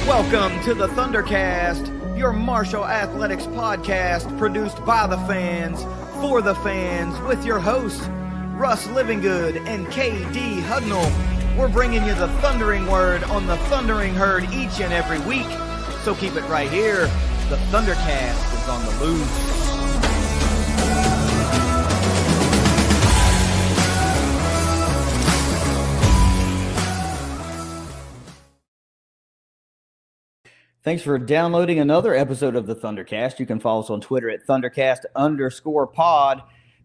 Welcome to the ThunderCast, your Marshall Athletics podcast produced by the fans, for the fans, with your hosts, Russ Livingood and KD Hudnall. We're bringing you the thundering word on the thundering herd each and every week, so keep it right here. The ThunderCast is on the loose. Thanks for downloading another episode of the ThunderCast. You can follow us on Twitter at ThunderCast_pod.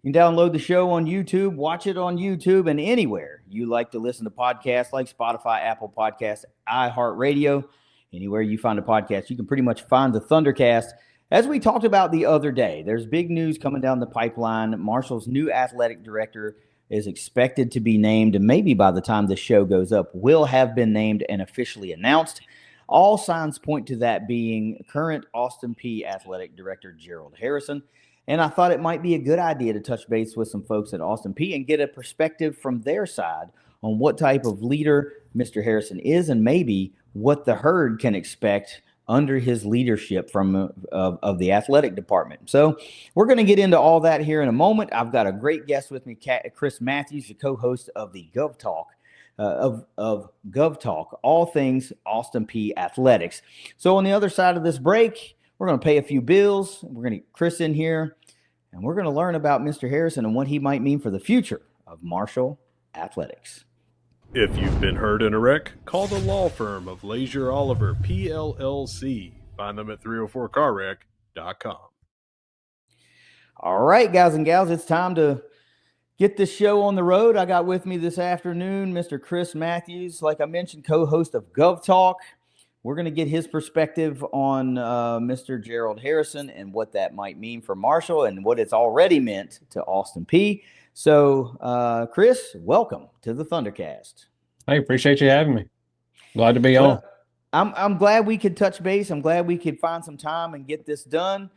You can download the show on YouTube, watch it on YouTube, and anywhere you like to listen to podcasts like Spotify, Apple Podcasts, iHeartRadio. Anywhere you find a podcast, you can pretty much find the ThunderCast. As we talked about the other day, there's big news coming down the pipeline. Marshall's new athletic director is expected to be named, and maybe by the time the show goes up, will have been named and officially announced. All signs point to that being current Austin Peay Athletic Director Gerald Harrison. And I thought it might be a good idea to touch base with some folks at Austin Peay and get a perspective from their side on what type of leader Mr. Harrison is and maybe what the herd can expect under his leadership from of the athletic department. So we're going to get into all that here in a moment. I've got a great guest with me, Chris Matthews, the co-host of the GovTalk. Of GovTalk, all things Austin Peay athletics. So on the other side of this break, we're going to pay a few bills. We're going to get Chris in here, and we're going to learn about Mr. Harrison and what he might mean for the future of Marshall athletics. If you've been hurt in a wreck, call the law firm of Leasure Oliver PLLC. Find them at 304carwreck.com. All right, guys and gals, it's time to get this show on the road. I got with me this afternoon Mr. Chris Matthews, like I mentioned, co-host of GovTalk. We're going to get his perspective on Mr. Gerald Harrison and what that might mean for Marshall and what it's already meant to Austin Peay. So, Chris, welcome to the ThunderCast. Hey, appreciate you having me. Glad to be on. I'm glad we could touch base. I'm glad we could find some time and get this done.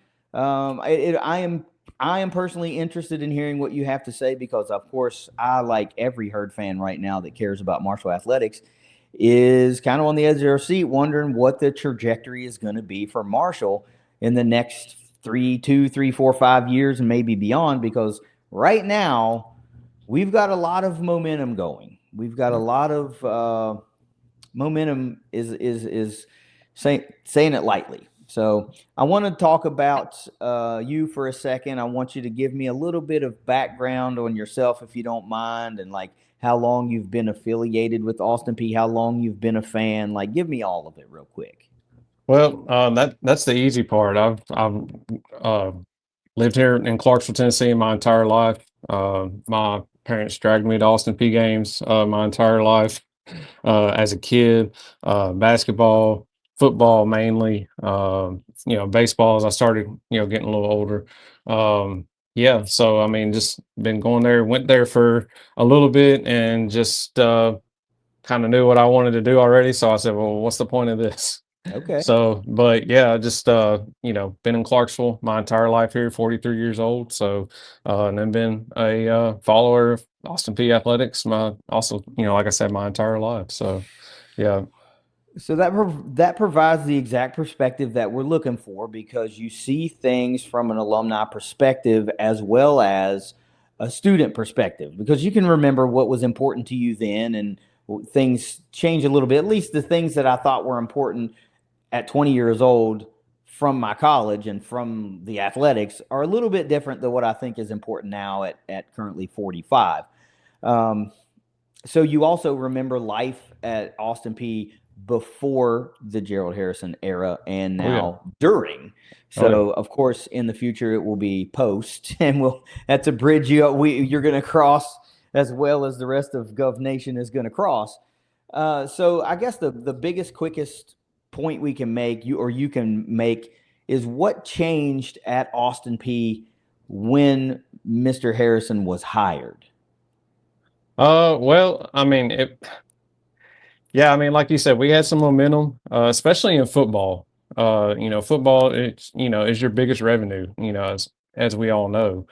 I am personally interested in hearing what you have to say because, of course, I, like every herd fan right now that cares about Marshall athletics, is kind of on the edge of their seat wondering what the trajectory is going to be for Marshall in the next 2, 3, 4, 5 years and maybe beyond, because right now we've got a lot of momentum going. We've got a lot of momentum is saying it lightly. So I want to talk about you for a second. I want you to give me a little bit of background on yourself, if you don't mind, and like how long you've been affiliated with Austin Peay, how long you've been a fan. Like, give me all of it real quick. Well, that's the easy part. I've lived here in Clarksville, Tennessee my entire life. My parents dragged me to Austin Peay games my entire life as a kid. Basketball, football mainly, baseball as I started, getting a little older. So, I mean, just been going there, went there for a little bit and just kind of knew what I wanted to do already. So I said, well, what's the point of this? Okay. So, but yeah, just, been in Clarksville my entire life here, 43 years old. So, and then been a follower of Austin Peay athletics, like I said, my entire life. So, yeah. So that provides the exact perspective that we're looking for, because you see things from an alumni perspective as well as a student perspective, because you can remember what was important to you then, and things change a little bit. At least the things that I thought were important at 20 years old from my college and from the athletics are a little bit different than what I think is important now at currently 45. So you also remember life at Austin Peay before the Gerald Harrison era and now during. So of course in the future it will be post, and that's a bridge you're going to cross as well as the rest of Gov Nation is going to cross. So I guess the biggest, quickest point we can make, you can make, is what changed at Austin Peay when Mr. Harrison was hired. Well, I mean, like you said, we had some momentum, especially in football. Football, it's, is your biggest revenue, as we all know.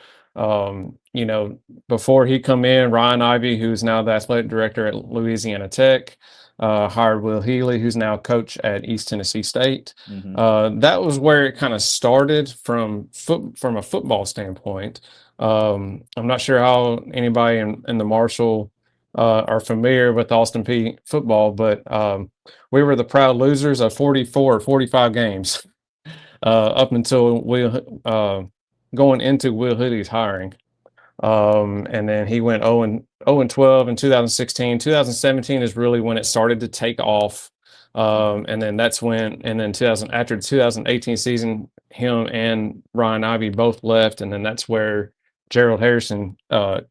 Before he come in, Ryan Ivey, who's now the athletic director at Louisiana Tech, hired Will Healy, who's now coach at East Tennessee State. That was where it kind of started from a football standpoint. I'm not sure how anybody in the Marshall are familiar with Austin Peay football, but we were the proud losers of 44 or 45 games up until going into Will Healy's hiring. And then he went 0-12 in 2016. 2017 is really when it started to take off. And then after the 2018 season, him and Ryan Ivey both left. And then that's where Gerald Harrison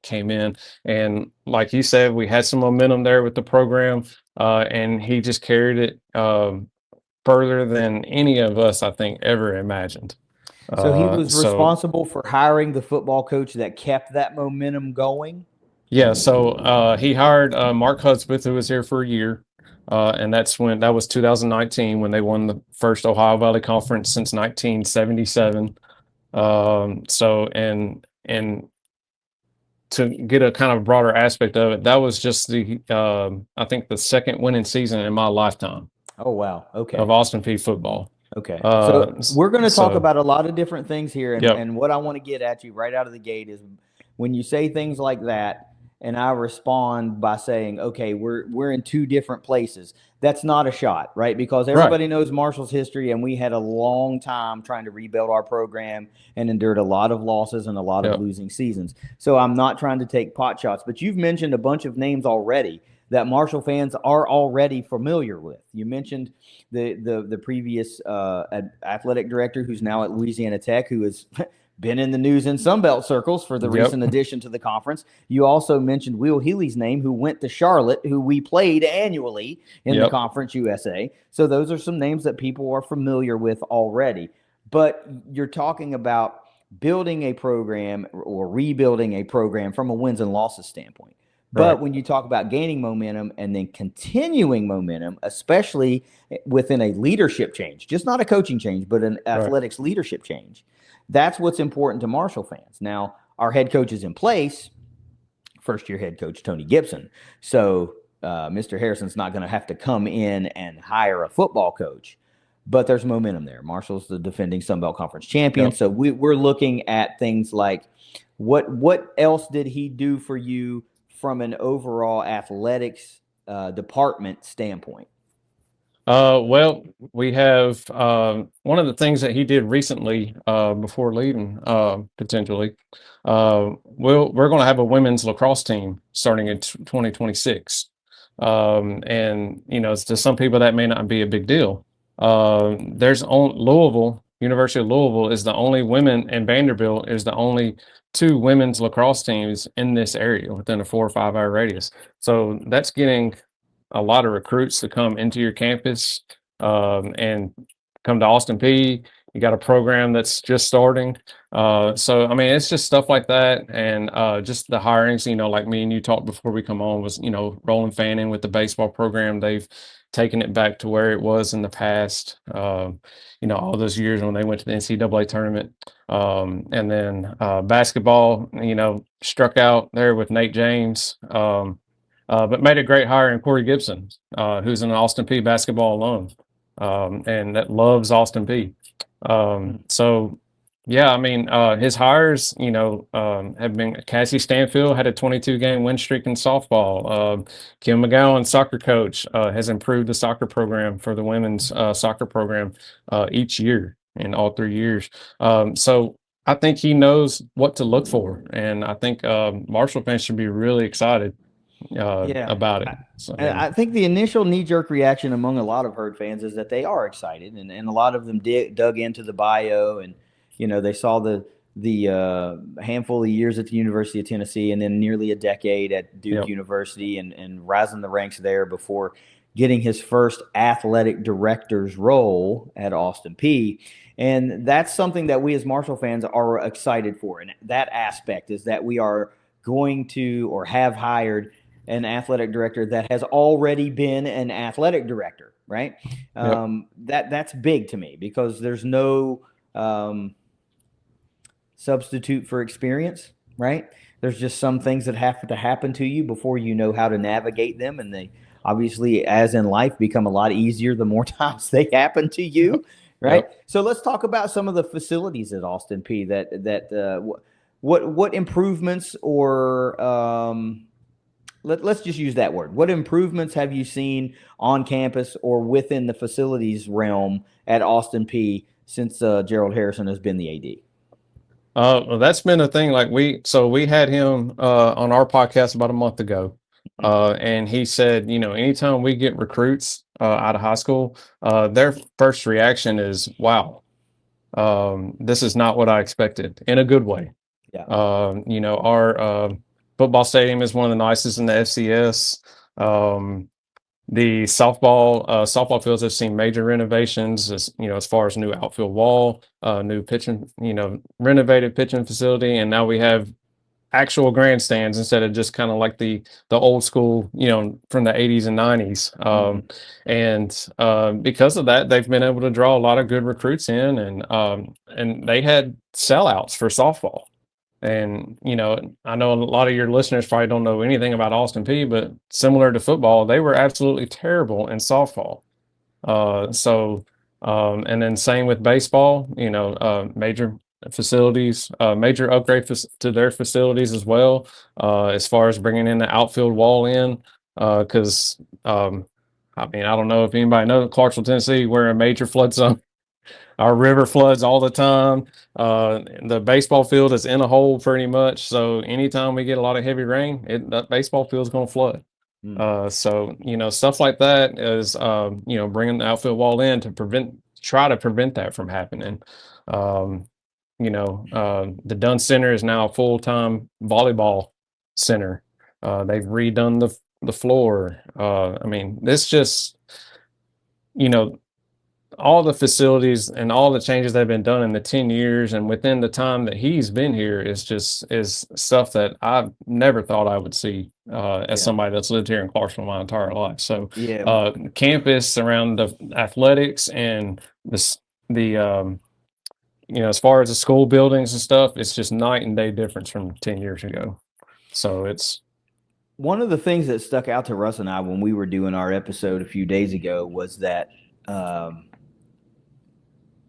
came in. And like you said, we had some momentum there with the program. And he just carried it further than any of us, I think, ever imagined. So he was responsible for hiring the football coach that kept that momentum going? Yeah, so he hired Mark Hudspeth, who was here for a year. And that was 2019 when they won the first Ohio Valley Conference since 1977. And to get a kind of broader aspect of it, that was just I think the second winning season in my lifetime. Oh, wow. Okay. Of Austin Peay football. Okay. So we're going to talk about a lot of different things here. And what I want to get at you right out of the gate is when you say things like that, and I respond by saying, okay, we're in two different places. That's not a shot, right? Because everybody knows Marshall's history, and we had a long time trying to rebuild our program and endured a lot of losses and a lot of losing seasons. So I'm not trying to take pot shots, but you've mentioned a bunch of names already that Marshall fans are already familiar with. You mentioned the previous athletic director who's now at Louisiana Tech, who has been in the news in Sunbelt circles for the recent addition to the conference. You also mentioned Will Healy's name, who went to Charlotte, who we played annually in the Conference USA. So those are some names that people are familiar with already. But you're talking about building a program or rebuilding a program from a wins and losses standpoint. But when you talk about gaining momentum and then continuing momentum, especially within a leadership change, just not a coaching change, but an athletics leadership change, that's what's important to Marshall fans. Now, our head coach is in place, first-year head coach Tony Gibson. So Mr. Harrison's not going to have to come in and hire a football coach. But there's momentum there. Marshall's the defending Sunbelt Conference champion. So we're looking at things like what else did he do for you from an overall athletics department standpoint? Well, we have one of the things that he did recently before leaving, potentially. We're going to have a women's lacrosse team starting in 2026. And, to some people that may not be a big deal. University of Louisville is the only women, and Vanderbilt is the only two women's lacrosse teams in this area within a 4 or 5 hour radius. So that's getting a lot of recruits to come into your campus and come to Austin Peay. You got a program that's just starting. So, I mean, it's just stuff like that. And just the hirings, like me and you talked before we come on was, Roland Fanning with the baseball program. They've taken it back to where it was in the past, all those years when they went to the NCAA tournament. And then basketball, struck out there with Nate James. But made a great hire in Corey Gibson, who's an Austin Peay basketball alum, and that loves Austin Peay. So, yeah, I mean, his hires, have been Cassie Stanfield had a 22-game win streak in softball. Kim McGowan, soccer coach, has improved the soccer program for the women's soccer program each year in all 3 years. So I think he knows what to look for, and I think Marshall fans should be really excited about it. So, I think the initial knee-jerk reaction among a lot of Herd fans is that they are excited, and a lot of them dug into the bio, and they saw the handful of years at the University of Tennessee, and then nearly a decade at Duke University, and rising the ranks there before getting his first athletic director's role at Austin Peay. And that's something that we as Marshall fans are excited for, and that aspect is that we are going to or have hired an athletic director that has already been an athletic director, right? That's big to me because there's no substitute for experience, right? There's just some things that have to happen to you before you know how to navigate them, and they obviously, as in life, become a lot easier the more times they happen to you, right? Yep. So let's talk about some of the facilities at Austin P what improvements or let's just use that word. What improvements have you seen on campus or within the facilities realm at Austin P since Gerald Harrison has been the AD? Well, that's been a thing. Like we had him on our podcast about a month ago, and he said, anytime we get recruits out of high school, their first reaction is, "Wow, this is not what I expected," in a good way. Yeah. Our football stadium is one of the nicest in the FCS. The softball fields have seen major renovations, as far as new outfield wall, new pitching, renovated pitching facility, and now we have actual grandstands instead of just kind of like the old school, from the 80s and 90s. And because of that, they've been able to draw a lot of good recruits in, and they had sellouts for softball. And, I know a lot of your listeners probably don't know anything about Austin P, but similar to football, they were absolutely terrible in softball. And then same with baseball, major facilities, major upgrade to their facilities as well, as far as bringing in the outfield wall in. Because, I don't know if anybody knows Clarksville, Tennessee, we're a major flood zone. Our river floods all the time. The baseball field is in a hole pretty much. So anytime we get a lot of heavy rain, that baseball field is going to flood. So, stuff like that is, bringing the outfield wall in to try to prevent that from happening. The Dunn Center is now a full-time volleyball center. They've redone the floor. This just, all the facilities and all the changes that have been done in the 10 years and within the time that he's been here is stuff that I've never thought I would see as somebody that's lived here in Clarksville my entire life. So campus around the athletics and as far as the school buildings and stuff, it's just night and day difference from 10 years ago. So it's one of the things that stuck out to Russ and I when we were doing our episode a few days ago was that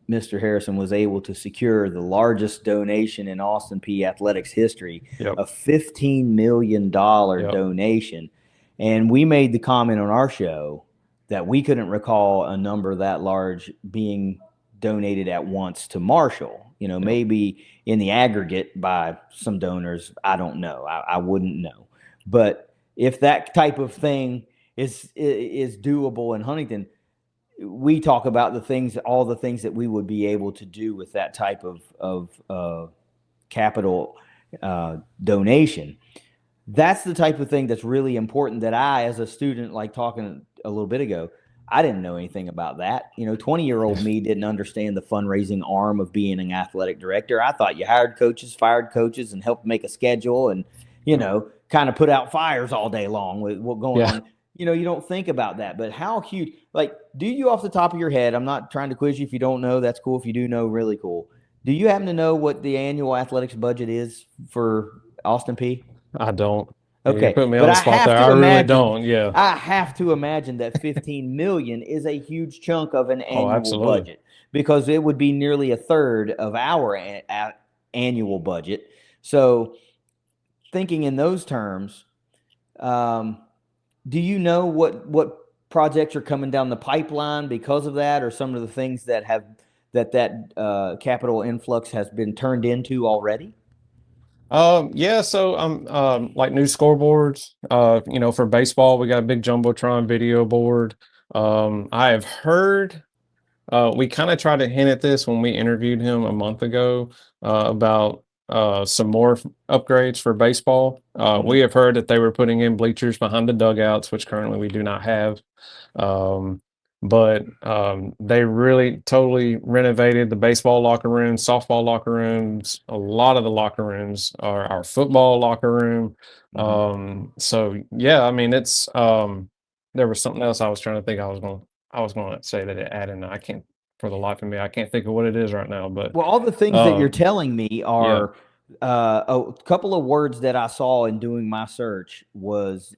Mr. Harrison was able to secure the largest donation in Austin P athletics history, a $15 million donation. And we made the comment on our show that we couldn't recall a number that large being donated at once to Marshall. Maybe in the aggregate by some donors, I don't know. I wouldn't know. But if that type of thing is doable in Huntington, we talk about all the things that we would be able to do with that type of capital donation. That's the type of thing that's really important that I, as a student, like talking a little bit ago, I didn't know anything about that. 20-year-old me didn't understand the fundraising arm of being an athletic director. I thought you hired coaches, fired coaches, and helped make a schedule and, kind of put out fires all day long with what going on. You don't think about that, but how huge, do you off the top of your head, I'm not trying to quiz you. If you don't know, that's cool. If you do know, really cool. Do you happen to know what the annual athletics budget is for Austin P? I don't. Okay. You put me on the spot there. I really don't. Yeah. I have to imagine that $15 million is a huge chunk of an annual budget, because it would be nearly a third of our annual budget. So thinking in those terms, do you know what projects are coming down the pipeline because of that, or some of the things that have that capital influx has been turned into already? So I'm like new scoreboards. For baseball, we got a big jumbotron video board. I have heard. We kind of tried to hint at this when we interviewed him a month ago about some more upgrades for baseball. We have heard that they were putting in bleachers behind the dugouts, which currently we do not have. But they really totally renovated the baseball locker rooms, softball locker rooms. A lot of the locker rooms are our football locker room. So yeah, it's there was something else I was trying to think I was going to say that it added, and I can't, for the life of me, I can't think of what it is right now. But all the things that you're telling me are A couple of words that I saw in doing my search was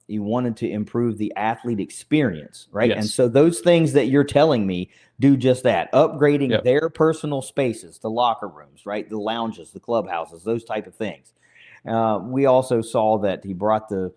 he wanted to improve the athlete experience, right? And Yes. so those things that you're telling me do just that, upgrading Yep. their personal spaces, the locker rooms, right? The lounges, the clubhouses, those type of things. We also saw that he brought the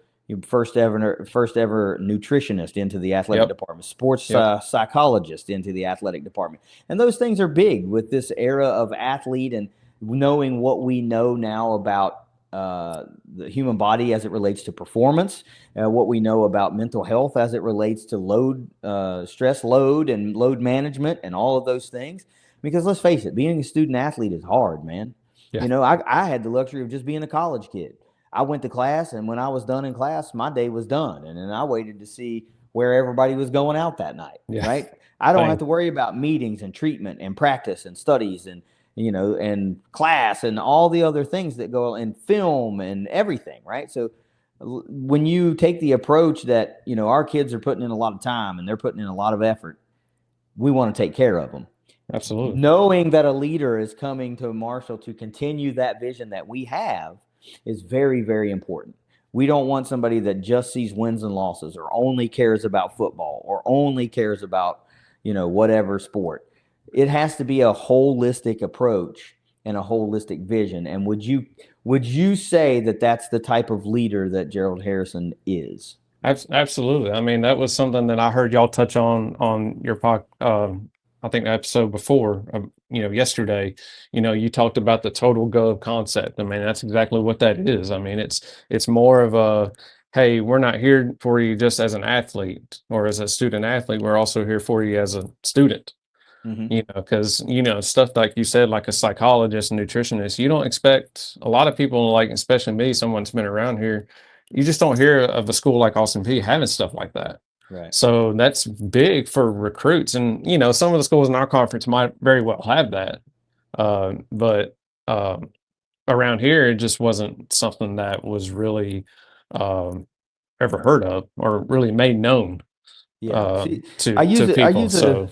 first ever nutritionist into the athletic Yep. department, sports Yep. psychologist into the athletic department. And those things are big with this era of athlete and knowing what we know now about the human body as it relates to performance, what we know about mental health as it relates to load, stress load and load management and all of those things. Because let's face it, being a student athlete is hard, man. Yeah. You know, I had the luxury of just being a college kid. I went to class, and when I was done in class, my day was done. And then I waited to see where everybody was going out that night, Yeah. right? I don't Same. have to worry about meetings and treatment and practice and studies and and class and all the other things that go in film and everything, right? So when you take the approach that, our kids are putting in a lot of time and they're putting in a lot of effort, we want to take care of them. Absolutely. Knowing that a leader is coming to Marshall to continue that vision that we have is very, very important. We don't want somebody that just sees wins and losses or only cares about football or only cares about, whatever sport. It has to be a holistic approach and a holistic vision. And would you say that that's the type of leader that Gerald Harrison is? Absolutely. I mean, that was something that I heard y'all touch on your I think the episode before, yesterday. You talked about the total gov concept. I mean, that's exactly what that is. I mean, it's more of a, hey, we're not here for you just as an athlete or as a student athlete. We're also here for you as a student. Because stuff like you said, like a psychologist, nutritionist, you don't expect a lot of people, like especially me, someone that's been around here, you just don't hear of a school like Austin P having stuff like that. Right. So that's big for recruits, and some of the schools in our conference might very well have that, but around here it just wasn't something that was really ever heard of or really made known See, to people. So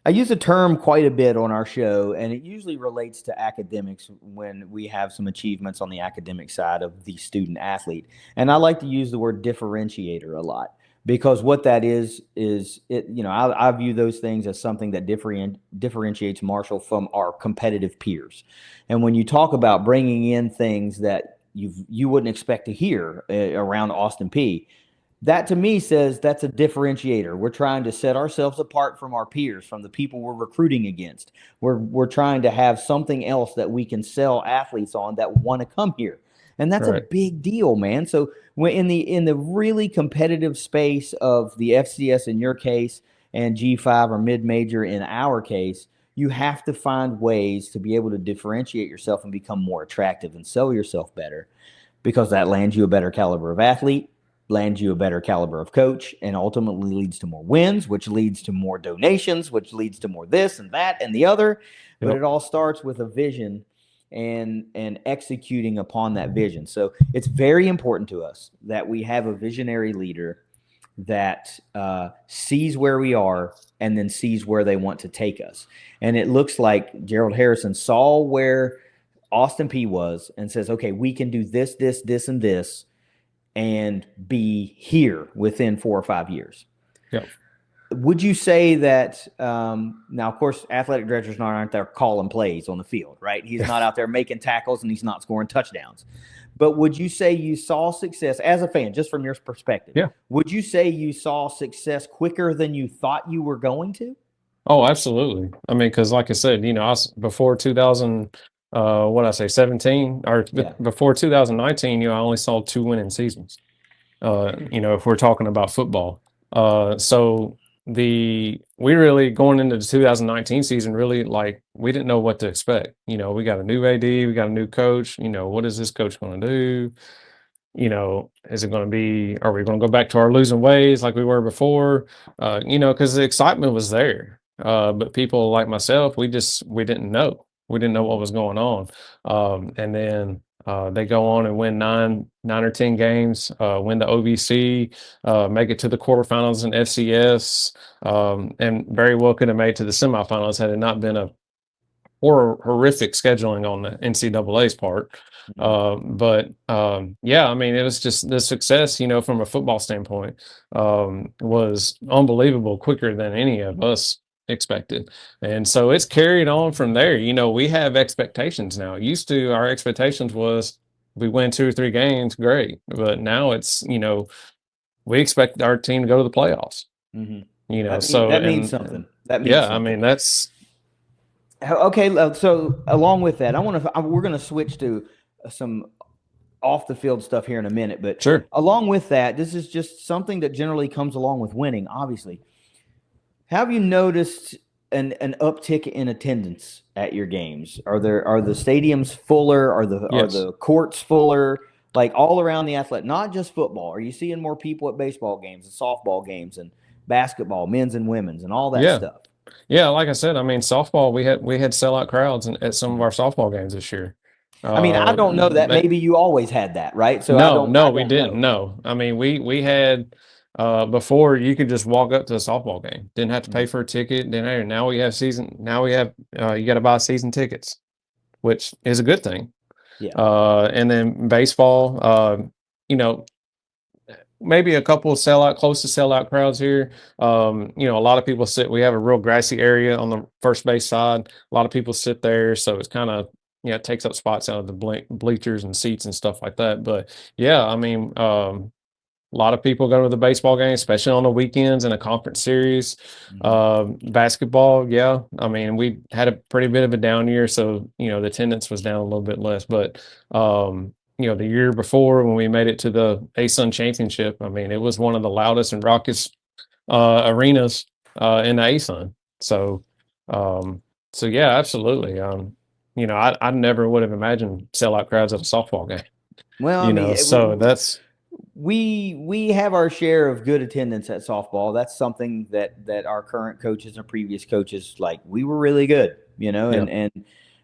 I use a term quite a bit on our show, and it usually relates to academics when we have some achievements on the academic side of the student athlete. And I like to use the word differentiator a lot because what that is it. I view those things as something that differentiates Marshall from our competitive peers. And when you talk about bringing in things that you wouldn't expect to hear around Austin P, that to me says that's a differentiator. We're trying to set ourselves apart from our peers, from the people we're recruiting against. We're trying to have something else that we can sell athletes on that want to come here. And that's a big deal, man. So when in the really competitive space of the FCS in your case and G5 or mid-major in our case, you have to find ways to be able to differentiate yourself and become more attractive and sell yourself better, because that lands you a better caliber of athlete, lands you a better caliber of coach, and ultimately leads to more wins, which leads to more donations, which leads to more this and that and the other. But it all starts with a vision and executing upon that vision. So it's very important to us that we have a visionary leader that sees where we are and then sees where they want to take us. And it looks like Gerald Harrison saw where Austin P was and says, okay, we can do this, this, this, and this, and be here within 4 or 5 years. Yeah. Would you say that now, of course, athletic directors aren't there calling plays on the field, right? He's not out there making tackles and he's not scoring touchdowns. But would you say you saw success as a fan, just from your perspective? Yeah. Would you say you saw success quicker than you thought you were going to? Oh, absolutely. I mean, because like I said, before 2000, what did I say, 17 or before 2019, I only saw 2 winning seasons. If we're talking about football, so we really going into the 2019 season, really, like, we didn't know what to expect. We got a new AD, we got a new coach. What is this coach going to do? Is it going to be, are we going to go back to our losing ways like we were before? Because the excitement was there. But people like myself, we didn't know. We didn't know what was going on. And then they go on and win nine or 10 games, win the OVC, make it to the quarterfinals in FCS, and very well could have made to the semifinals had it not been a horrific scheduling on the NCAA's part. Yeah, I mean, it was just the success, from a football standpoint, was unbelievable, quicker than any of us expected. And so it's carried on from there. We have expectations now. Used to, our expectations was we win 2 or 3 games, great. But now it's, we expect our team to go to the playoffs. That means something. That means yeah, something. I mean, that's okay. So along with that, we're going to switch to some off the field stuff here in a minute, but sure. Along with that, this is just something that generally comes along with winning, obviously. Have you noticed an uptick in attendance at your games? Are the stadiums fuller? Are the courts fuller? Like all around the athletic, not just football. Are you seeing more people at baseball games and softball games and basketball, men's and women's, and all that stuff? Yeah, like I said, I mean, softball, we had sellout crowds at some of our softball games this year. I don't know that. Maybe you always had that, right? So we didn't. No, I mean, we had before you could just walk up to a softball game, didn't have to pay for a ticket. Now we have you got to buy season tickets, which is a good thing. Yeah. And then baseball, maybe a couple of close to sellout crowds here. A lot of people we have a real grassy area on the first base side. A lot of people sit there. So it's kind of, it takes up spots out of the bleachers and seats and stuff like that. But yeah, I mean, a lot of people go to the baseball game, especially on the weekends in a conference series. Basketball, yeah. I mean, we had a pretty bit of a down year, so the attendance was down a little bit less. But the year before when we made it to the ASUN championship, I mean, it was one of the loudest and raucous arenas in the ASUN. So yeah, absolutely. I never would have imagined sellout crowds at a softball game. Well, that's we have our share of good attendance at softball. That's something that our current coaches and previous coaches, like, we were really good,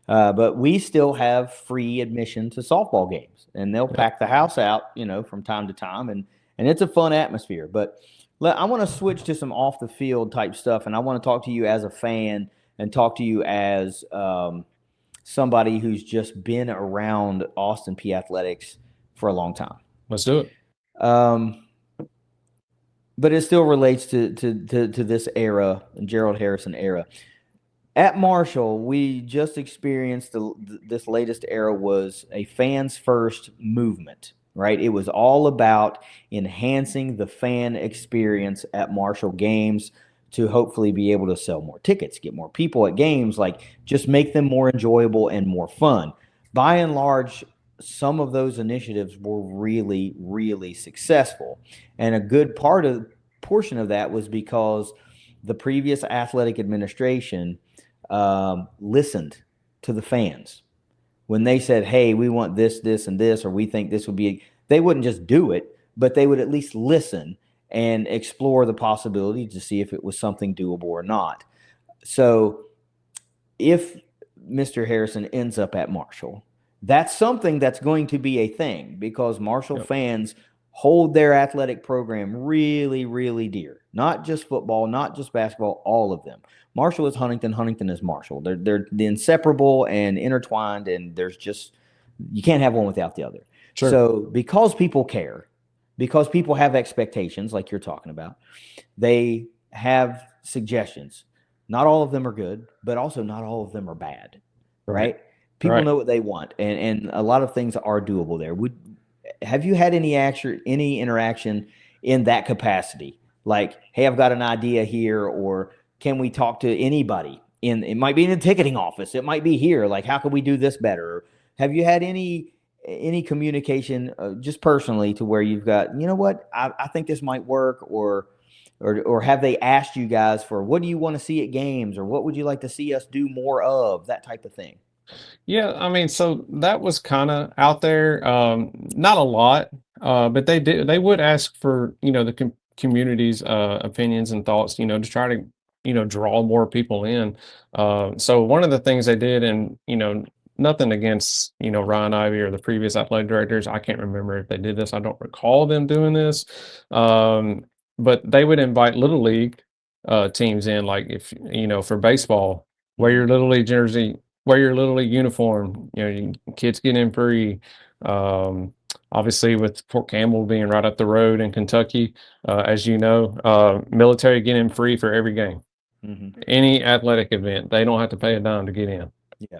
but we still have free admission to softball games, and they'll pack the house out, from time to time, and it's a fun atmosphere. But I want to switch to some off the field type stuff, and I want to talk to you as a fan and talk to you as somebody who's just been around Austin P athletics for a long time. Let's do it. But it still relates to this era, Gerald Harrison era. At Marshall, we just experienced this latest era was a fans first movement, right? It was all about enhancing the fan experience at Marshall games to hopefully be able to sell more tickets, get more people at games, like just make them more enjoyable and more fun. By and large, some of those initiatives were really, really successful. And a good portion of that was because the previous athletic administration listened to the fans. When they said, hey, we want this, this, and this, or we think this would be, they wouldn't just do it, but they would at least listen and explore the possibility to see if it was something doable or not. So if Mr. Harrison ends up at Marshall, that's something that's going to be a thing, because Marshall fans hold their athletic program really, really dear. Not just football, not just basketball, all of them. Marshall is Huntington. Huntington is Marshall. They're inseparable and intertwined, and you can't have one without the other. Sure. So because people care, because people have expectations like you're talking about, they have suggestions. Not all of them are good, but also not all of them are bad, right? People know what they want, and a lot of things are doable there. Have you had any interaction in that capacity? Like, hey, I've got an idea here, or can we talk to anybody? It might be in the ticketing office. It might be here. Like, how can we do this better? Have you had any communication just personally to where you've got, what, I think this might work, or have they asked you guys for, what do you want to see at games, or what would you like to see us do more of, that type of thing? Yeah, I mean, so that was kind of out there. Not a lot, but they would ask for, the community's opinions and thoughts, to try to, draw more people in. So one of the things they did, and, nothing against, Ryan Ivey or the previous athletic directors. I can't remember if they did this. I don't recall them doing this. But they would invite Little League teams in, like, if, for baseball, wear your Little League jersey, wear your Little League uniform. Kids get in free. Obviously, with Fort Campbell being right up the road in Kentucky, as you know, military get in free for every game. Mm-hmm. Any athletic event, they don't have to pay a dime to get in. Yeah.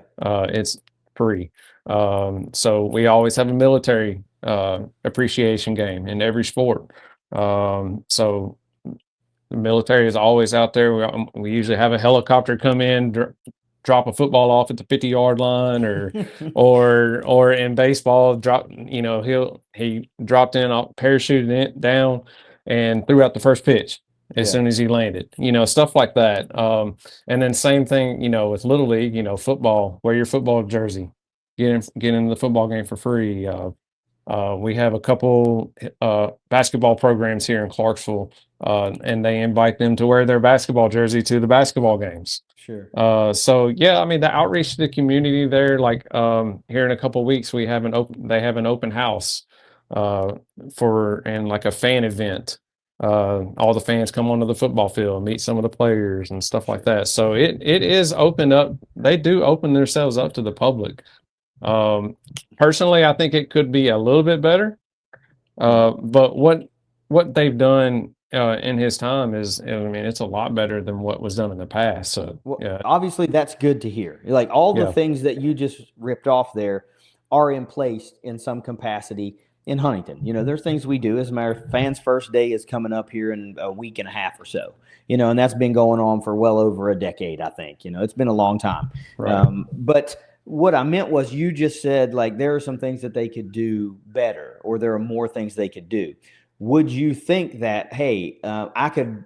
It's free. So we always have a military appreciation game in every sport. So the military is always out there. We usually have a helicopter come in, drop a football off at the 50-yard line, or in baseball, he dropped in, parachuted it down, and threw out the first pitch as soon as he landed. Stuff like that. And then same thing, with Little League. Football. Wear your football jersey. Get into the football game for free. We have a couple basketball programs here in Clarksville, and they invite them to wear their basketball jersey to the basketball games. Sure. So yeah, I mean, the outreach to the community there, like here in a couple of weeks, they have an open house and like a fan event. All the fans come onto the football field, meet some of the players and stuff like that. So it is opened up. They do open themselves up to the public. Personally, I think it could be a little bit better. But what they've done in his time is, I mean, it's a lot better than what was done in the past. So obviously that's good to hear. Like all the things that you just ripped off there are in place in some capacity in Huntington. There's things we do. As a matter of fact, Fans First Day is coming up here in a week and a half or so. And that's been going on for well over a decade, I think. It's been a long time. Right. But what I meant was, you just said, like, there are some things that they could do better, or there are more things they could do. Would you think that, hey, I could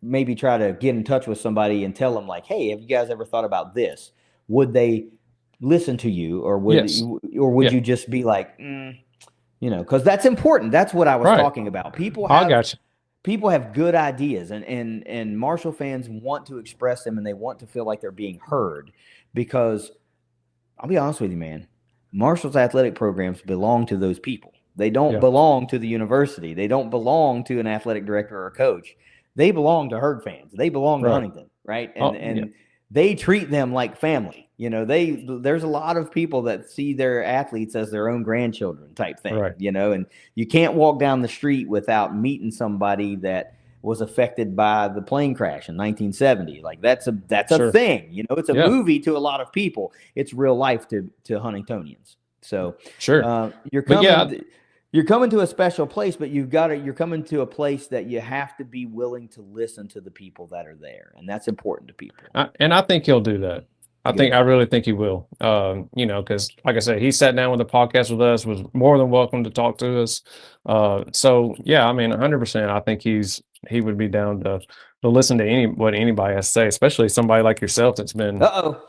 maybe try to get in touch with somebody and tell them, like, hey, have you guys ever thought about this? Would they listen to you, or would you just be like, because that's important. That's what I was talking about. People have good ideas, and Marshall fans want to express them, and they want to feel like they're being heard, because I'll be honest with you, man, Marshall's athletic programs belong to those people. They don't belong to the university. They don't belong to an athletic director or a coach. They belong to herd fans. They belong to Huntington, right? And they treat them like family. There's a lot of people that see their athletes as their own grandchildren type thing, and you can't walk down the street without meeting somebody that was affected by the plane crash in 1970. Like that's a thing, it's a movie to a lot of people. It's real life to Huntingtonians. So you're coming to a special place, but you're coming to a place that you have to be willing to listen to the people that are there. And that's important to people. And I think he'll do that. I really think he will, because like I said, he sat down with the podcast with us, was more than welcome to talk to us. So yeah, I mean, 100%, I think he would be down to listen to what anybody has to say, especially somebody like yourself that's been, that's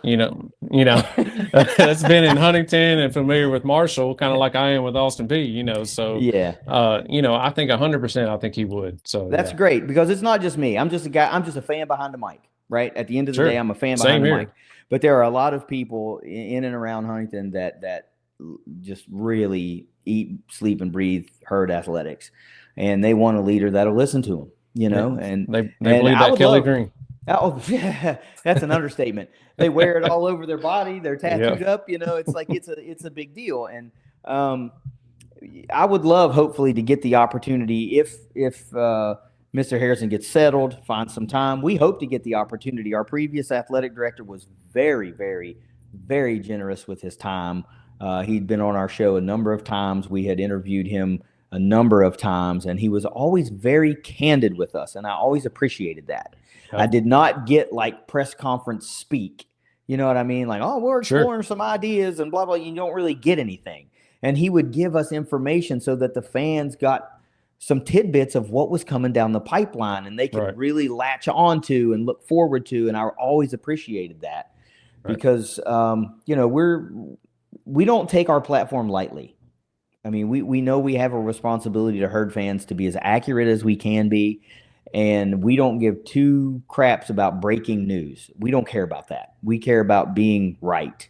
been in Huntington and familiar with Marshall, kind of like I am with Austin P. So I think 100%, I think he would. So that's great, because it's not just me. I'm just a fan behind the mic, right? At the end of the day, I'm a fan behind the mic. But there are a lot of people in and around Huntington that just really eat, sleep, and breathe herd athletics, and they want a leader that'll listen to them. And they believe that Kelly Green. Oh, yeah, that's an understatement. They wear it all over their body. They're tattooed up. It's like it's a big deal. And I would love, hopefully, to get the opportunity if Mr. Harrison gets settled, find some time. We hope to get the opportunity. Our previous athletic director was very, very, very generous with his time. He'd been on our show a number of times. We had interviewed him a number of times, and he was always very candid with us, and I always appreciated that. I did not get like press conference speak. You know what I mean? Like, oh, we're exploring some ideas and blah, blah. You don't really get anything. And he would give us information so that the fans got some tidbits of what was coming down the pipeline, and they could really latch on to and look forward to. And I always appreciated that because, we don't take our platform lightly. I mean, we know we have a responsibility to herd fans to be as accurate as we can be. And we don't give two craps about breaking news. We don't care about that. We care about being right.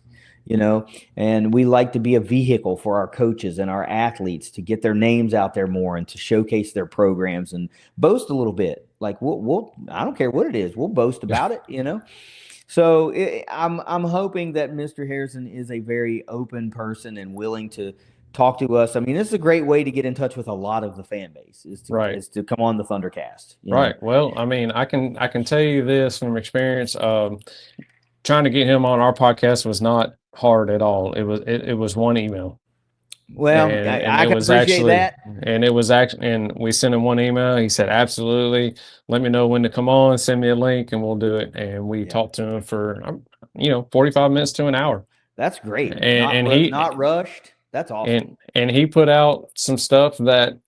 And we like to be a vehicle for our coaches and our athletes to get their names out there more and to showcase their programs and boast a little bit. Like we'll I don't care what it is. We'll boast about it, So I'm hoping that Mr. Harrison is a very open person and willing to talk to us. I mean, this is a great way to get in touch with a lot of the fan base is to come on the ThunderCast. Right. Well, I mean, I can tell you this from experience. Trying to get him on our podcast was not hard at all. It was one email. Well, I can appreciate that. And it was actually, and we sent him one email. He said, absolutely. Let me know when to come on, send me a link and we'll do it. And we talked to him for, 45 minutes to an hour. That's great. And he not rushed. That's awesome. And he put out some stuff that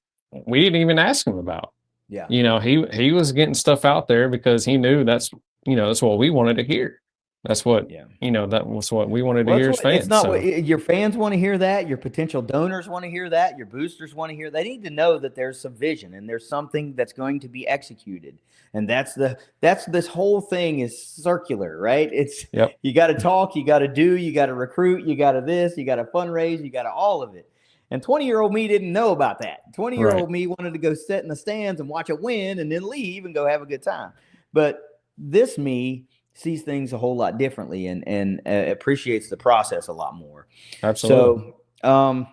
we didn't even ask him about. Yeah. He was getting stuff out there because he knew that's what we wanted to hear. That's what, that was what we wanted to hear as fans. It's not what your fans want to hear that. Your potential donors want to hear that. Your boosters want to hear. They need to know that there's some vision and there's something that's going to be executed. And that's this whole thing is circular, right? It's You got to talk, you got to do, you got to recruit, you got to this, you got to fundraise, you got to all of it. And 20-year-old me didn't know about that. 20-year-old me wanted to go sit in the stands and watch it win and then leave and go have a good time. But this me sees things a whole lot differently and appreciates the process a lot more. Absolutely. So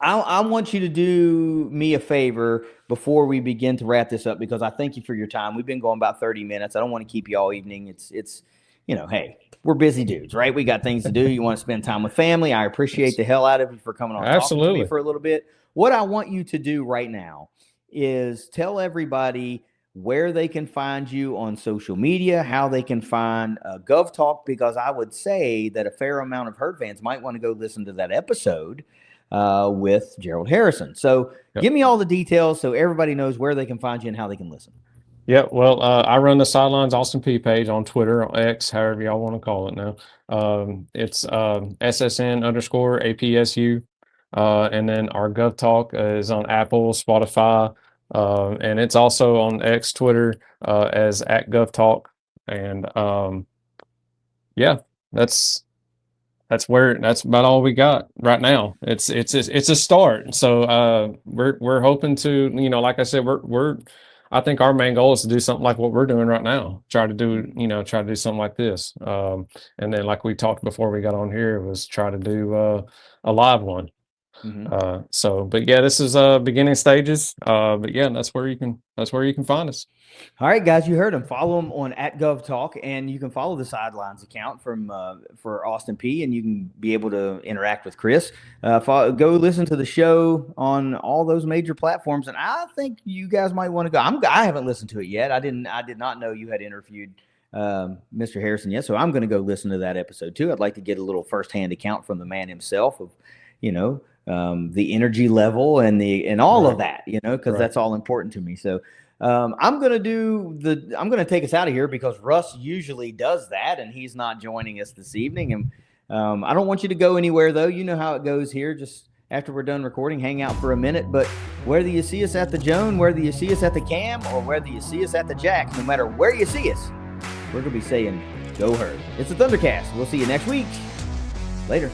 I want you to do me a favor before we begin to wrap this up, because I thank you for your time. We've been going about 30 minutes. I don't want to keep you all evening. It's hey, we're busy dudes, right? We got things to do. You want to spend time with family. I appreciate the hell out of you for coming on talking to me for a little bit. What I want you to do right now is tell everybody where they can find you on social media, how they can find GovTalk, because I would say that a fair amount of Herd fans might want to go listen to that episode with Gerald Harrison. So give me all the details so everybody knows where they can find you and how they can listen. Yeah, well, I run the Sidelines Austin P page on Twitter, on X, however y'all want to call it now. It's SSN_APSU. And then our GovTalk is on Apple, Spotify, and it's also on X, Twitter, as @GovTalk. And that's about all we got right now. It's a start. So we're hoping to, like I said, I think our main goal is to do something like what we're doing right now. Try to do something like this. And then, like we talked before we got on here, was try to do a live one. Mm-hmm. But yeah, this is beginning stages. But yeah, that's where you can find us. All right, guys, you heard him. Follow him on @GovTalk, and you can follow the Sidelines account for Austin P, and you can be able to interact with Chris. Go listen to the show on all those major platforms, and I think you guys might want to go. I haven't listened to it yet. I did not know you had interviewed Mr. Harrison yet, so I'm going to go listen to that episode too. I'd like to get a little firsthand account from the man himself of, the energy level and all of that, because that's all important to me. So I'm going to take us out of here because Russ usually does that, and he's not joining us this evening. And I don't want you to go anywhere, though. You know how it goes here. Just after we're done recording, hang out for a minute. But whether you see us at the Joan, whether you see us at the Cam, or whether you see us at the Jack, no matter where you see us, we're going to be saying, go Herd. It's the ThunderCast. We'll see you next week. Later.